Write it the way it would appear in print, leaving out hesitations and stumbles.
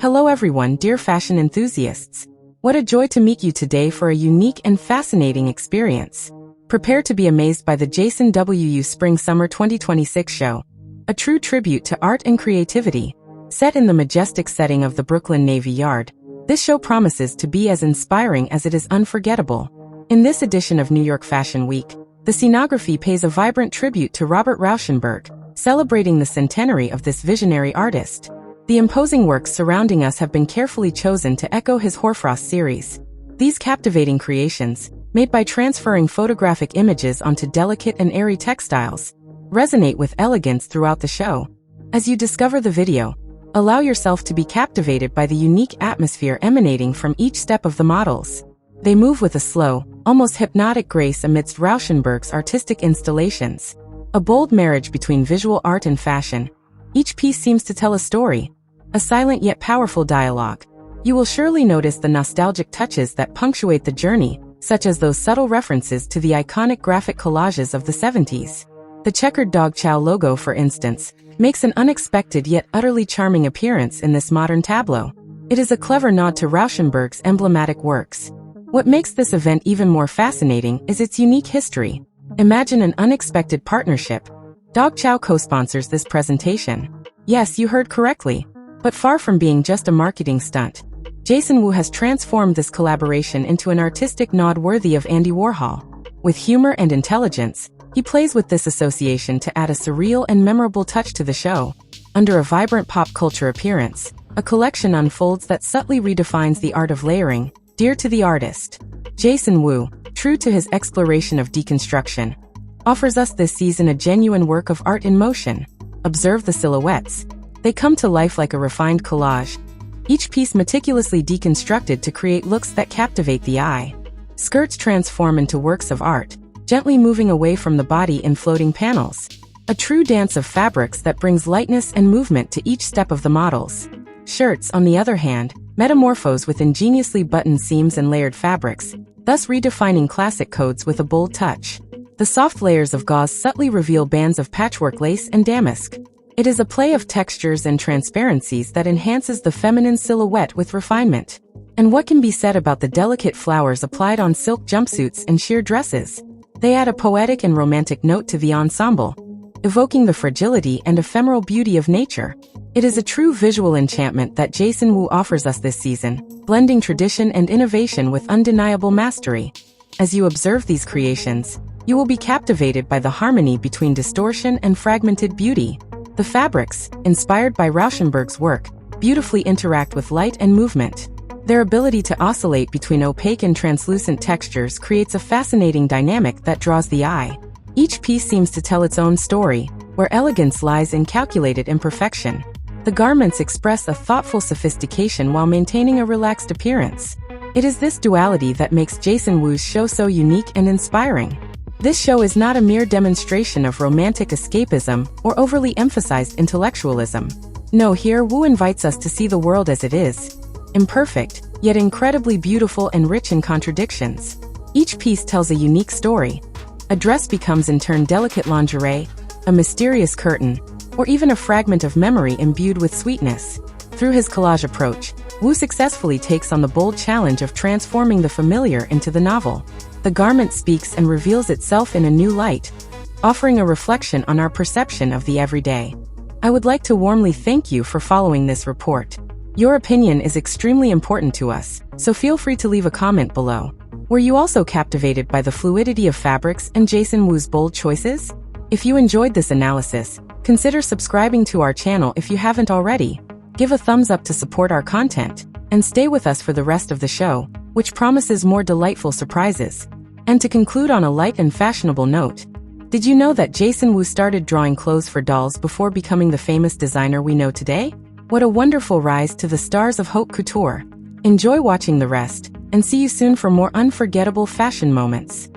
Hello everyone, dear fashion enthusiasts. What a joy to meet you today for a unique and fascinating experience. Prepare to be amazed by the Jason W. Spring-Summer 2026 show, a true tribute to art and creativity. Set in the majestic setting of the Brooklyn Navy Yard, this show promises to be as inspiring as it is unforgettable. In this edition of New York Fashion Week, the Scenography pays a vibrant tribute to Robert Rauschenberg, celebrating the centenary of this visionary artist. The imposing works surrounding us have been carefully chosen to echo his Hoarfrost series. These captivating creations, made by transferring photographic images onto delicate and airy textiles, resonate with elegance throughout the show. As you discover the video, allow yourself to be captivated by the unique atmosphere emanating from each step of the models. They move with a slow, almost hypnotic grace amidst Rauschenberg's artistic installations. A bold marriage between visual art and fashion. Each piece seems to tell a story, a silent yet powerful dialogue. You will surely notice the nostalgic touches that punctuate the journey, such as those subtle references to the iconic graphic collages of the 70s. The checkered dog chow logo, for instance, makes an unexpected yet utterly charming appearance in this modern tableau. It is a clever nod to Rauschenberg's emblematic works. What makes this event even more fascinating is its unique history. Imagine an unexpected partnership. Dog Chow co-sponsors this presentation. Yes, you heard correctly. But far from being just a marketing stunt, Jason Wu has transformed this collaboration into an artistic nod worthy of Andy Warhol. With humor and intelligence, he plays with this association to add a surreal and memorable touch to the show. Under a vibrant pop culture appearance, a collection unfolds that subtly redefines the art of layering, dear to the artist. Jason Wu, true to his exploration of deconstruction, offers us this season a genuine work of art in motion. Observe the silhouettes. They come to life like a refined collage, each piece meticulously deconstructed to create looks that captivate the eye. Skirts transform into works of art, gently moving away from the body in floating panels. A true dance of fabrics that brings lightness and movement to each step of the models. Shirts, on the other hand, metamorphose with ingeniously buttoned seams and layered fabrics, thus redefining classic codes with a bold touch. The soft layers of gauze subtly reveal bands of patchwork lace and damask. It is a play of textures and transparencies that enhances the feminine silhouette with refinement. And what can be said about the delicate flowers applied on silk jumpsuits and sheer dresses? They add a poetic and romantic note to the ensemble, evoking the fragility and ephemeral beauty of nature. It is a true visual enchantment that Jason Wu offers us this season, blending tradition and innovation with undeniable mastery. As you observe these creations, you will be captivated by the harmony between distortion and fragmented beauty. The fabrics, inspired by Rauschenberg's work, beautifully interact with light and movement. Their ability to oscillate between opaque and translucent textures creates a fascinating dynamic that draws the eye. Each piece seems to tell its own story, where elegance lies in calculated imperfection. The garments express a thoughtful sophistication while maintaining a relaxed appearance. It is this duality that makes Jason Wu's show so unique and inspiring. This show is not a mere demonstration of romantic escapism or overly emphasized intellectualism. No, here Wu invites us to see the world as it is. Imperfect, yet incredibly beautiful and rich in contradictions. Each piece tells a unique story. A dress becomes in turn delicate lingerie, a mysterious curtain, or even a fragment of memory imbued with sweetness. Through his collage approach, Wu successfully takes on the bold challenge of transforming the familiar into the novel. The garment speaks and reveals itself in a new light, offering a reflection on our perception of the everyday. I would like to warmly thank you for following this report. Your opinion is extremely important to us, so feel free to leave a comment below. Were you also captivated by the fluidity of fabrics and Jason Wu's bold choices? If you enjoyed this analysis, consider subscribing to our channel if you haven't already. Give a thumbs up to support our content, and stay with us for the rest of the show, which promises more delightful surprises. And to conclude on a light and fashionable note, did you know that Jason Wu started drawing clothes for dolls before becoming the famous designer we know today? What a wonderful rise to the stars of haute couture. Enjoy watching the rest, and see you soon for more unforgettable fashion moments.